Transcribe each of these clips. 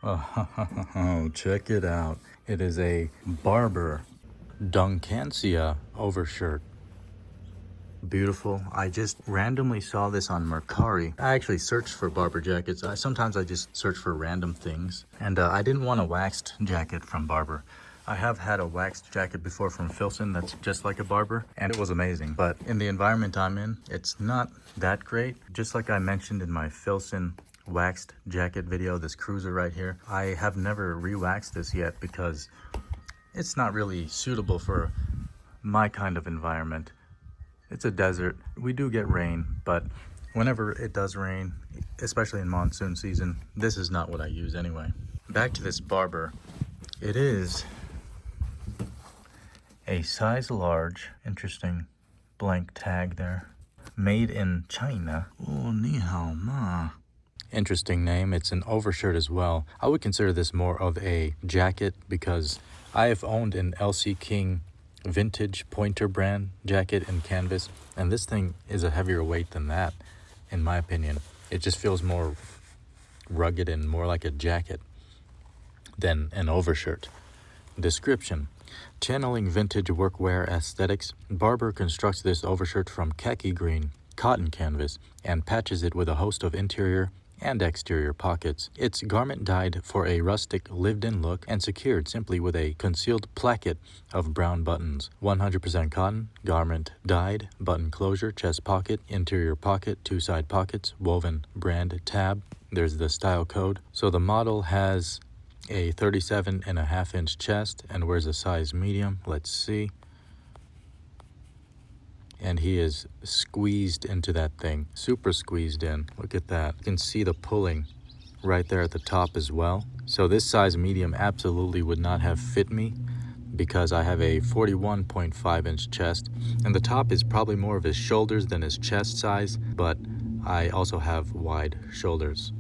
Oh, check it out. It is a Barbour Duncansea Overshirt. Beautiful. I just randomly saw this on Mercari. I actually searched for Barbour jackets. Sometimes I just search for random things. And I didn't want a waxed jacket from Barbour. I have had a waxed jacket before from Filson that's just like a Barbour, and it was amazing. But in the environment I'm in, it's not that great. Just like I mentioned in my Filson waxed jacket video, this cruiser right here, I have never re-waxed this yet because it's not really suitable for my kind of environment. It's a desert. We do get rain, but whenever it does rain, especially in monsoon season, this is not what I use anyway. Back to this Barbour. It is a size large. Interesting blank tag there. Made in China. Oh, ni hao ma. Interesting name. It's an overshirt as well. I would consider this more of a jacket because I have owned an LC King vintage Pointer brand jacket in canvas, and this thing is a heavier weight than that, in my opinion. It just feels more rugged and more like a jacket than an overshirt. Description: channeling vintage workwear aesthetics, Barbour constructs this overshirt from khaki green cotton canvas and patches it with a host of interior and exterior pockets. It's garment dyed for a rustic, lived-in look and secured simply with a concealed placket of brown buttons. 100% cotton, garment dyed, button closure, chest pocket, interior pocket, two side pockets, woven brand tab. There's the style code. So the model has a 37.5-inch chest and wears a size medium. Let's see. And he is squeezed into that thing, super squeezed in. Look at that. You can see the pulling right there at the top as well. So this size medium absolutely would not have fit me because I have a 41.5-inch chest, and the top is probably more of his shoulders than his chest size, but I also have wide shoulders.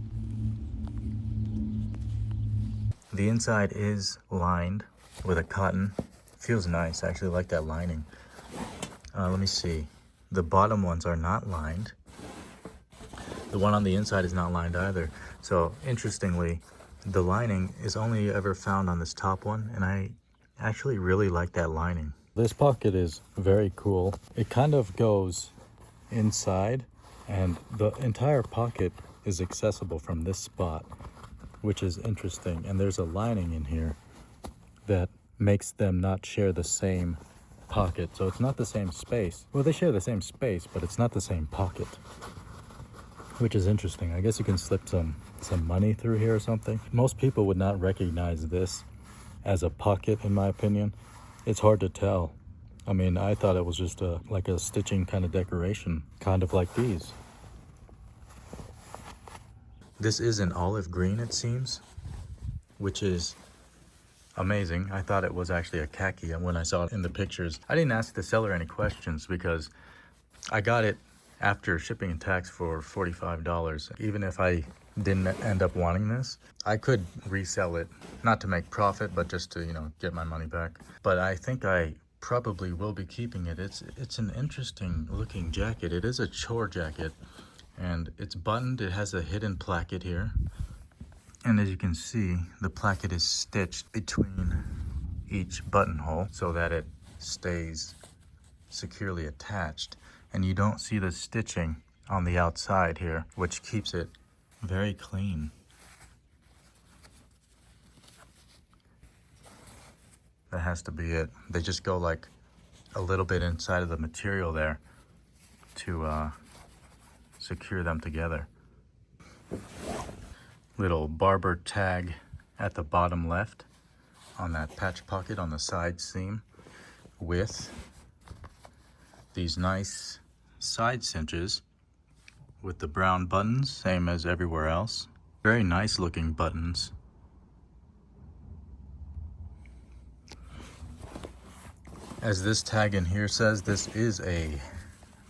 The inside is lined with a cotton. Feels nice. I actually like that lining. Let me see. The bottom ones are not lined. The one on the inside is not lined either. So interestingly, the lining is only ever found on this top one, and I actually really like that lining. This pocket is very cool. It kind of goes inside, and the entire pocket is accessible from this spot, which is interesting. And there's a lining in here that makes them not share the same pocket, so it's not the same space. Well, they share the same space, but it's not the same pocket, which is interesting. I guess you can slip some money through here or something. Most people would not recognize this as a pocket, in my opinion. It's hard to tell. I mean, I thought it was just like a stitching kind of decoration, kind of like these. This is an olive green, it seems, which is amazing. I thought it was actually a khaki when I saw it in the pictures. I didn't ask the seller any questions because I got it after shipping and tax for $45. Even if I didn't end up wanting this, I could resell it, not to make profit, but just to, get my money back. But I think I probably will be keeping it. It's an interesting looking jacket. It is a Chore jacket, and it's buttoned. It has a hidden placket here. And as you can see, the placket is stitched between each buttonhole so that it stays securely attached. And you don't see the stitching on the outside here, which keeps it very clean. That has to be it. They just go like a little bit inside of the material there to secure them together. Little Barbour tag at the bottom left on that patch pocket on the side seam with these nice side cinches with the brown buttons, same as everywhere else. Very nice looking buttons. As this tag in here says, this is a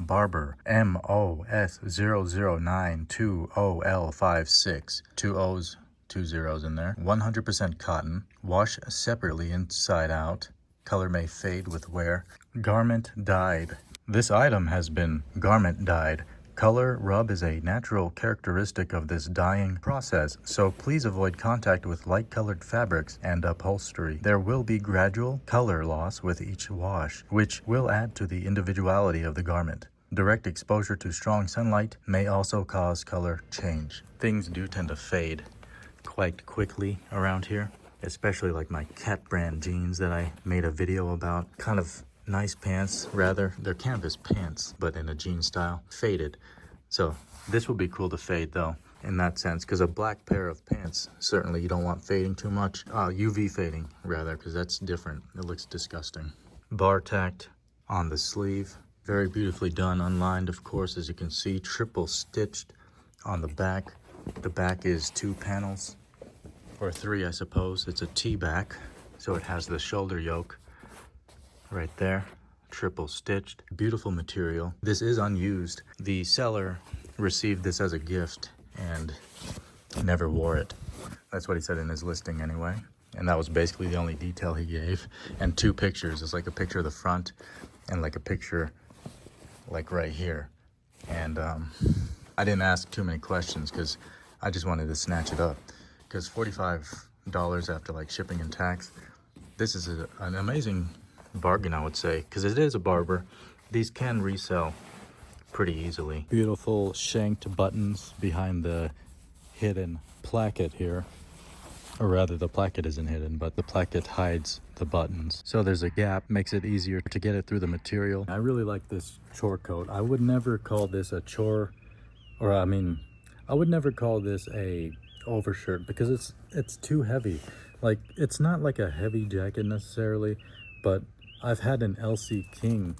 Barbour MOS00920L56. 2 O's, 2 zeros in there. 100% cotton. Wash separately inside out. Color may fade with wear. Garment dyed. This item has been garment dyed Color rub is a natural characteristic of this dyeing process, so please avoid contact with light-colored fabrics and upholstery. There will be gradual color loss with each wash, which will add to the individuality of the garment. Direct exposure to strong sunlight may also cause color change. Things do tend to fade quite quickly around here, especially like my Cat brand jeans that I made a video about. Kind of nice pants, rather. They're canvas pants, but in a jean style. Faded. So this will be cool to fade though, in that sense, because a black pair of pants, certainly you don't want fading too much. UV fading, rather, because that's different. It looks disgusting. Bar tacked on the sleeve. Very beautifully done, unlined, of course, as you can see. Triple stitched on the back. The back is 2 panels, or 3, I suppose. It's a T-back, so it has the shoulder yoke right there. Triple stitched. Beautiful material. This is unused. The seller received this as a gift and never wore it. That's what he said in his listing anyway. And that was basically the only detail he gave. And 2 pictures. It's like a picture of the front and like a picture like right here. And I didn't ask too many questions because I just wanted to snatch it up. Because $45 after like shipping and tax, this is an amazing bargain, I would say, because it is a Barbour. These can resell pretty easily. Beautiful shanked buttons behind the hidden placket here. Or rather, the placket isn't hidden, but the placket hides the buttons. So there's a gap, makes it easier to get it through the material. I really like this Chore coat. I would never call this a Chore, or I mean, I would never call this a overshirt because it's too heavy. Like, it's not like a heavy jacket necessarily, but I've had an LC King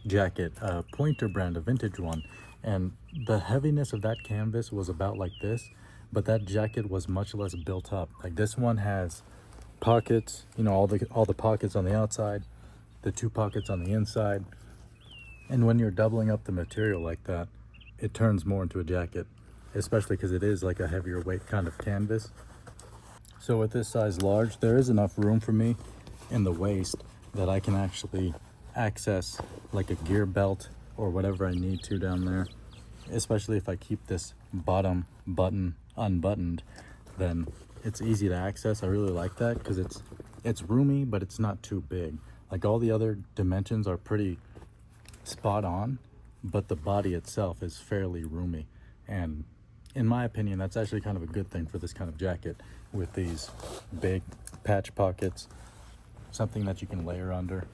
jacket, a Pointer brand, a vintage one, and the heaviness of that canvas was about like this, but that jacket was much less built up. Like, this one has pockets, you know, all the pockets on the outside, the 2 pockets on the inside, and when you're doubling up the material like that, it turns more into a jacket, especially because it is like a heavier weight kind of canvas. So with this size large, there is enough room for me in the waist that I can actually access like a gear belt or whatever I need to down there. Especially if I keep this bottom button unbuttoned, then it's easy to access. I really like that because it's roomy, but it's not too big. Like, all the other dimensions are pretty spot on, but the body itself is fairly roomy. And in my opinion, that's actually kind of a good thing for this kind of jacket, with these big patch pockets, something that you can layer under.